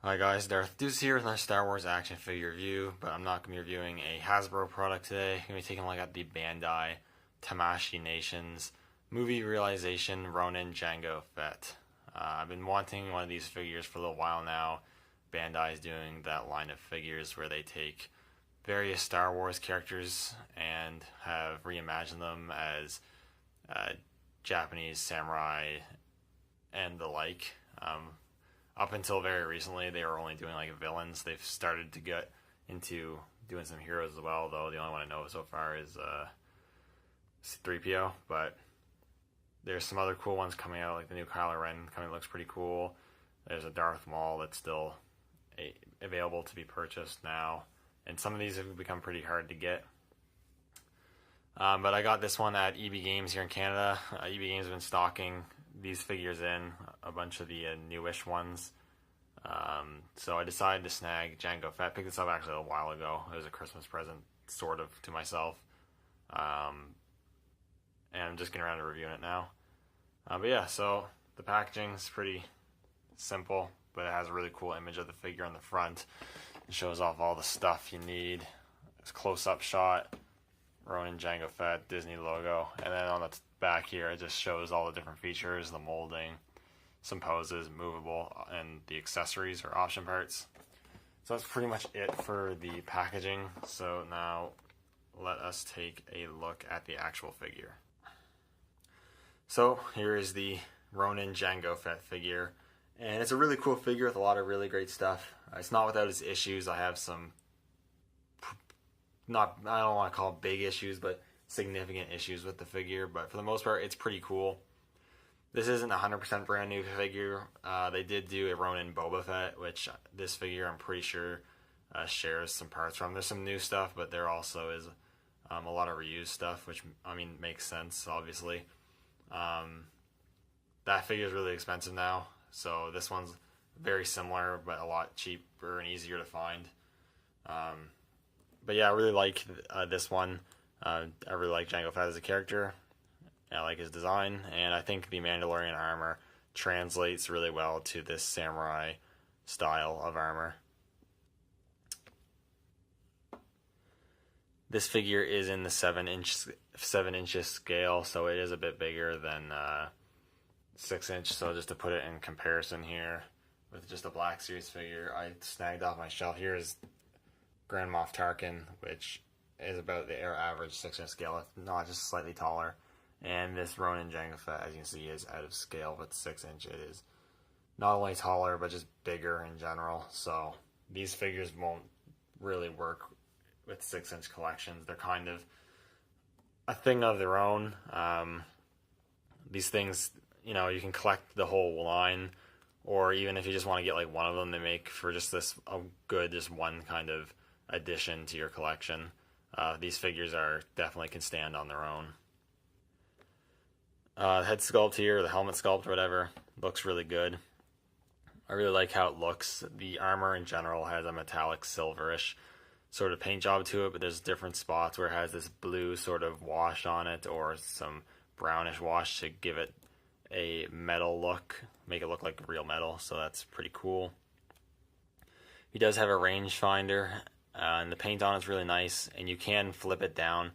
Hi guys, Darth Deuce here with my Star Wars action figure review, but I'm not going to be reviewing a Hasbro product today. I'm going to be taking a look at the Bandai Tamashii Nations movie realization Ronin Jango Fett. I've been wanting one of these figures for a little while now. Bandai is doing that line of figures where they take various Star Wars characters and have reimagined them as Japanese samurai and the like. Up until very recently, they were only doing like villains. They've started to get into doing some heroes as well, though the only one I know so far is C-3PO. But there's some other cool ones coming out, like the new Kylo Ren coming, looks pretty cool. There's a Darth Maul that's still available to be purchased now, and some of these have become pretty hard to get. But I got this one at EB Games here in Canada. EB Games have been stocking these figures in, a bunch of the newish ones. So I decided to snag Jango Fett. Picked this up actually a while ago. It was a Christmas present, sort of, to myself. And I'm just getting around to reviewing it now. But yeah, so the packaging is pretty simple, but it has a really cool image of the figure on the front. It shows off all the stuff you need. It's a close-up shot. Ronin Jango Fett, Disney logo, and then on the back here it just shows all the different features, the molding, some poses, movable, and the accessories or option parts. So that's pretty much it for the packaging. So now let us take a look at the actual figure. So here is the Ronin Jango Fett figure, and it's a really cool figure with a lot of really great stuff. It's not without its issues. I have some I don't want to call it big issues, but significant issues with the figure. But for the most part, it's pretty cool. This isn't a 100% brand new figure. They did do a Ronin Boba Fett, which this figure I'm pretty sure shares some parts from. There's some new stuff, but there also is a lot of reused stuff, which, I mean, makes sense, obviously. That figure is really expensive now, so this one's very similar, but a lot cheaper and easier to find. But yeah, I really like this one. I really like Jango Fett as a character. I like his design, and I think the Mandalorian armor translates really well to this samurai style of armor. This figure is in the 7 inches scale, so it is a bit bigger than 6 inch. So just to put it in comparison here with just a Black Series figure, I snagged off my shelf. Here is Grand Moff Tarkin, which is about the average 6 inch scale, if not just slightly taller. And this Ronin Jango Fett, as you can see, is out of scale with 6 inch. It is not only taller, but just bigger in general. So these figures won't really work with 6 inch collections. They're kind of a thing of their own. These things, you know, you can collect the whole line, or even if you just want to get like one of them, they make for just this just one kind of addition to your collection. These figures definitely can stand on their own. Head sculpt here, the helmet sculpt or whatever, looks really good. I really like how it looks. The armor in general has a metallic silverish sort of paint job to it, but there's different spots where it has this blue sort of wash on it or some brownish wash to give it a metal look, make it look like real metal, so that's pretty cool. He does have a rangefinder, and the paint on it's really nice, and you can flip it down.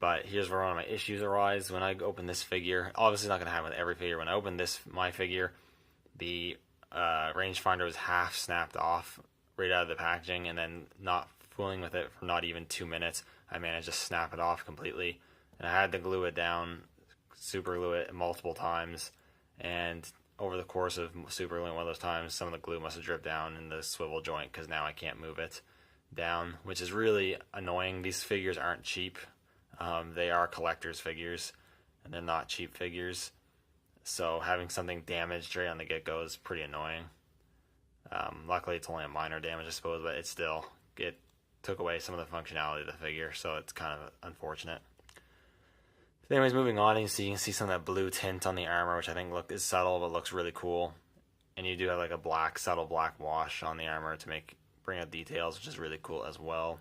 But here's where one of my issues arise. When I open this figure, obviously not going to happen with every figure. When I open my figure, the rangefinder was half snapped off right out of the packaging, and then not fooling with it for not even 2 minutes, I managed to snap it off completely. And I had to glue it down, super glue it multiple times, and over the course of super gluing one of those times, some of the glue must have dripped down in the swivel joint, because now I can't move it down, which is really annoying. These figures aren't cheap. They are collector's figures, and they're not cheap figures. So having something damaged right on the get-go is pretty annoying. Luckily, it's only a minor damage, I suppose, but it took away some of the functionality of the figure, so it's kind of unfortunate. So anyways, moving on, you can see some of that blue tint on the armor, which I think is subtle, but looks really cool. And you do have like a subtle black wash on the armor to bring out details, which is really cool as well.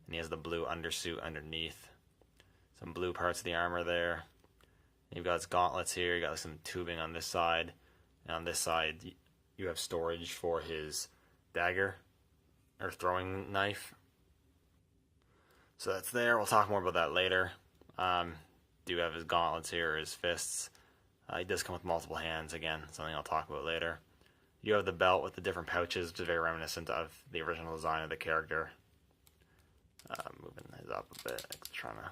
And he has the blue undersuit underneath. Some blue parts of the armor there. You've got his gauntlets here. You got some tubing on this side, and on this side you have storage for his dagger or throwing knife. So that's there. We'll talk more about that later. Do have his gauntlets here, his fists. He does come with multiple hands, again, something I'll talk about later. You have the belt with the different pouches, which is very reminiscent of the original design of the character. Moving his up a bit, trying to...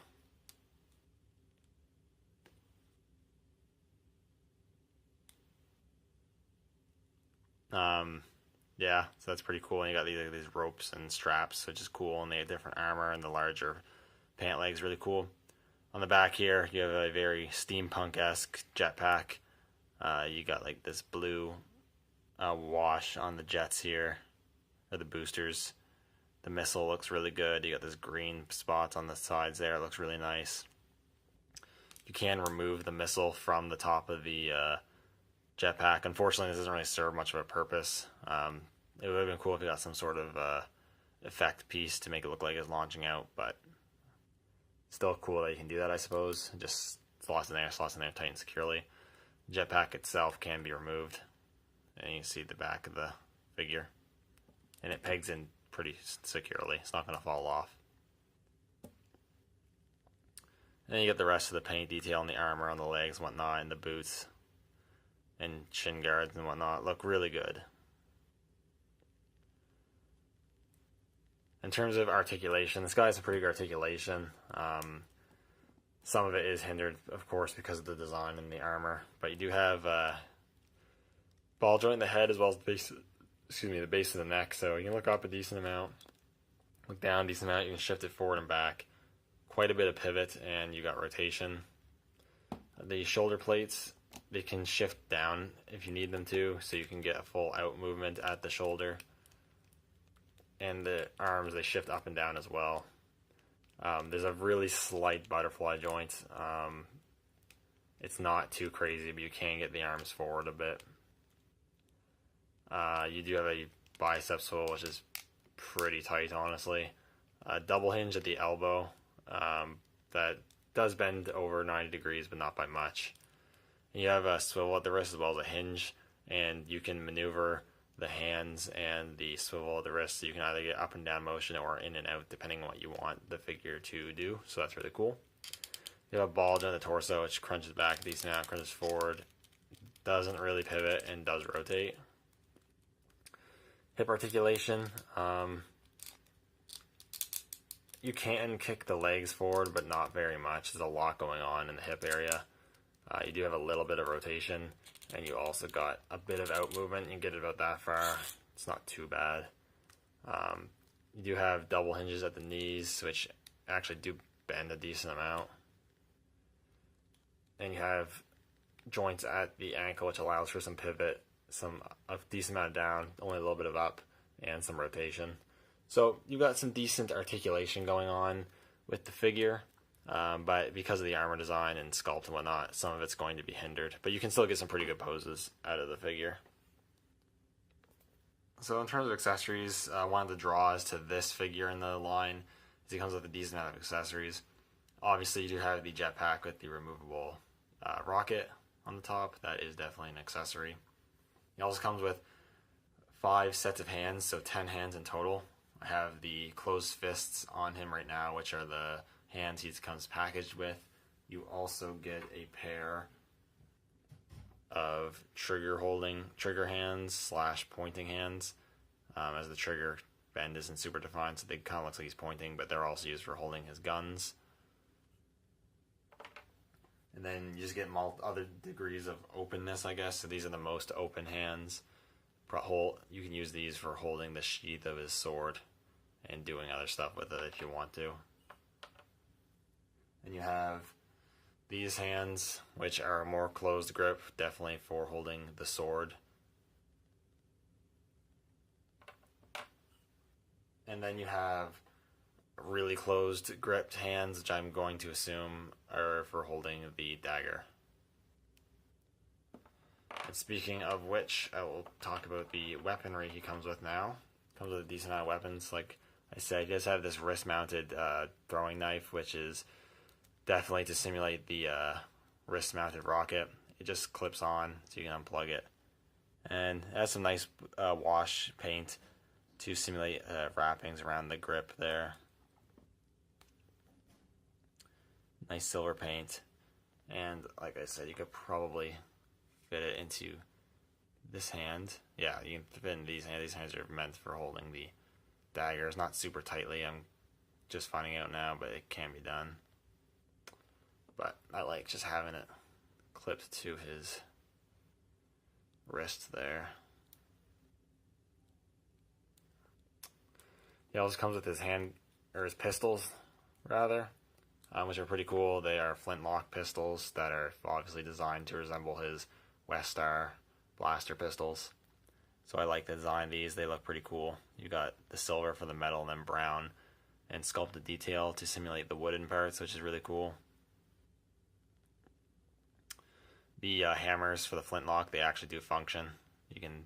yeah, so that's pretty cool. And you got these ropes and straps, which is cool, and they have different armor, and the larger pant legs, really cool. On the back here, you have a very steampunk-esque jetpack. You got like this blue wash on the jets here, or the boosters. The missile looks really good. You got this green spots on the sides there. It looks really nice. You can remove the missile from the top of the jetpack. Unfortunately, this doesn't really serve much of a purpose. It would have been cool if you got some sort of effect piece to make it look like it's launching out, but still cool that you can do that, I suppose. Just slots in there, tight and securely. The jetpack itself can be removed, and you can see the back of the figure, and it pegs in pretty securely. It's not going to fall off. And then you get the rest of the paint detail on the armor, on the legs and whatnot, and the boots and shin guards and whatnot look really good. In terms of articulation, this guy has a pretty good articulation. Some of it is hindered, of course, because of the design and the armor. But you do have ball joint in the head as well as the base, the base of the neck. So you can look up a decent amount, look down a decent amount. You can shift it forward and back. Quite a bit of pivot, and you got rotation. The shoulder plates, they can shift down if you need them to, so you can get a full out movement at the shoulder. And the arms, they shift up and down as well. There's a really slight butterfly joint. It's not too crazy, but you can get the arms forward a bit. You do have a bicep swivel, which is pretty tight, honestly. Double hinge at the elbow. That does bend over 90 degrees, but not by much. And you have a swivel at the wrist as well as a hinge, and you can maneuver the hands and the swivel of the wrist, so you can either get up and down motion or in and out depending on what you want the figure to do. So that's really cool. You have a bulge on the torso, which crunches back a decent amount, crunches forward, doesn't really pivot, and does rotate. Hip articulation, you can kick the legs forward, but not very much. There's a lot going on in the hip area. You do have a little bit of rotation, and you also got a bit of out movement. You can get it about that far. It's not too bad. You do have double hinges at the knees, which actually do bend a decent amount. And you have joints at the ankle, which allows for some pivot, a decent amount of down, only a little bit of up, and some rotation. So you've got some decent articulation going on with the figure. But because of the armor design and sculpt and whatnot, some of it's going to be hindered. But you can still get some pretty good poses out of the figure. So in terms of accessories, one of the draws to this figure in the line is it comes with a decent amount of accessories. Obviously, you do have the jetpack with the removable rocket on the top. That is definitely an accessory. It also comes with 5 sets of hands, so 10 hands in total. I have the closed fists on him right now, which are the hands he comes packaged with. You also get a pair of trigger hands / pointing hands, as the trigger bend isn't super defined, so they kind of looks like he's pointing, but they're also used for holding his guns. And then you just get other degrees of openness, I guess. So these are the most open hands. You can use these for holding the sheath of his sword and doing other stuff with it if you want to. And you have these hands, which are a more closed grip, definitely for holding the sword. And then you have really closed gripped hands, which I'm going to assume are for holding the dagger. And speaking of which, I will talk about the weaponry he comes with now. Comes with a decent amount of weapons. Like I said, he does have this wrist-mounted throwing knife, which is definitely to simulate the wrist-mounted rocket. It just clips on, so you can unplug it. And it has some nice wash paint to simulate wrappings around the grip there. Nice silver paint, and like I said, you could probably fit it into this hand. Yeah, you can fit in these hands. These hands are meant for holding the daggers, not super tightly. I'm just finding out now, but it can be done. But I like just having it clipped to his wrist there. He also comes with his hand, or his pistols, rather, which are pretty cool. They are flintlock pistols that are obviously designed to resemble his West Star blaster pistols. So I like the design of these. They look pretty cool. You got the silver for the metal and then brown and sculpted detail to simulate the wooden parts, which is really cool. The hammers for the flintlock, they actually do function. You can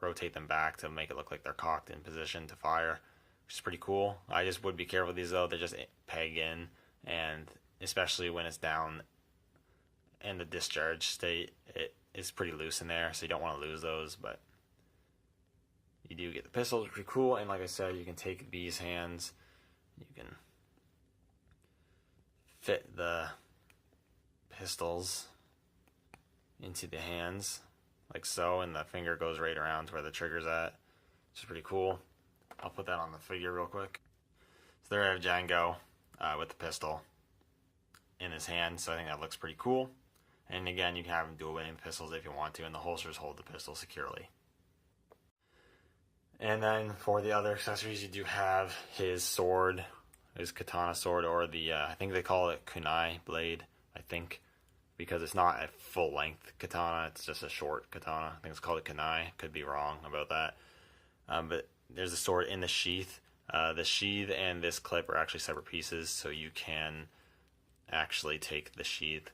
rotate them back to make it look like they're cocked in position to fire, which is pretty cool. I just would be careful with these though. They just peg in, and especially when it's down in the discharge state, it is pretty loose in there, so you don't want to lose those. But you do get the pistols, which are pretty cool. And like I said, you can take these hands, you can fit the pistols into the hands like so, and the finger goes right around to where the trigger's at, which is pretty cool. I'll put that on the figure real quick. So there I have Jango with the pistol in his hand, so I think that looks pretty cool. And again, you can have him dual wielding the pistols if you want to, and the holsters hold the pistol securely. And then for the other accessories, you do have his sword, his katana sword, or the, I think they call it kunai blade, I think, because it's not a full-length katana, it's just a short katana. I think it's called a kunai, could be wrong about that. But there's a sword in the sheath. The sheath and this clip are actually separate pieces, so you can actually take the sheath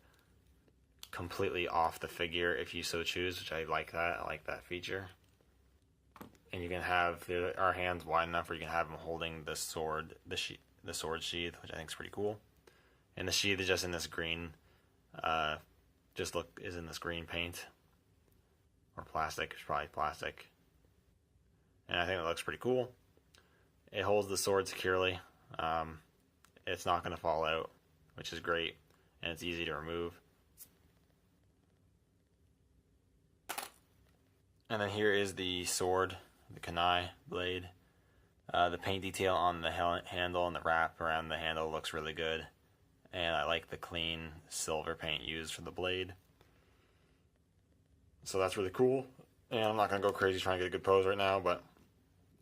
completely off the figure if you so choose, which I like that. I like that feature. And you can have our hands wide enough where you can have him holding the sword, the sword sheath, which I think is pretty cool. And the sheath is just in this green, is in this green paint or plastic. It's probably plastic, and I think it looks pretty cool. It holds the sword securely. It's not going to fall out, which is great, and it's easy to remove. And then here is the sword, the kunai blade. The paint detail on the handle and the wrap around the handle looks really good. And I like the clean silver paint used for the blade. So that's really cool. And I'm not going to go crazy trying to get a good pose right now, but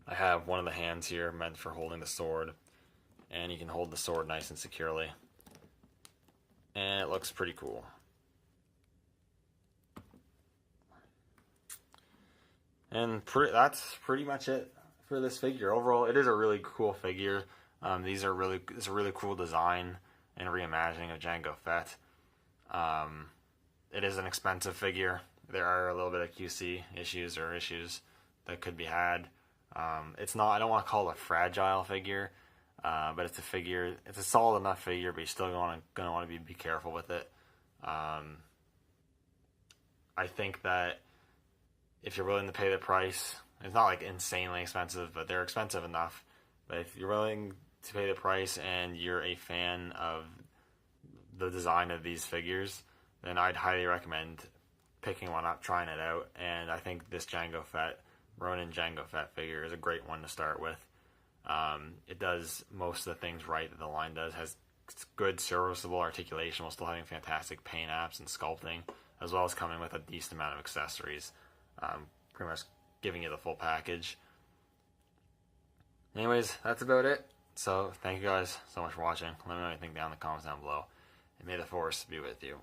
I have one of the hands here meant for holding the sword. And you can hold the sword nice and securely. And it looks pretty cool. And that's pretty much it for this figure. Overall, it is a really cool figure. It's a really cool design and reimagining of Jango Fett. It is an expensive figure. There are a little bit of QC issues that could be had. It's not, I don't want to call it a fragile figure, but it's a solid enough figure, but you're still going to want to be careful with it. I think that if you're willing to pay the price, it's not like insanely expensive, but they're expensive enough. But if you're willing to pay the price and you're a fan of the design of these figures, then I'd highly recommend picking one up, trying it out. And I think this Jango Fett, Ronin Jango Fett figure is a great one to start with. It does most of the things right that the line does, has good serviceable articulation while still having fantastic paint apps and sculpting, as well as coming with a decent amount of accessories. Pretty much giving you the full package. Anyways, that's about it. So thank you guys so much for watching. Let me know what you think down in the comments down below. And may the force be with you.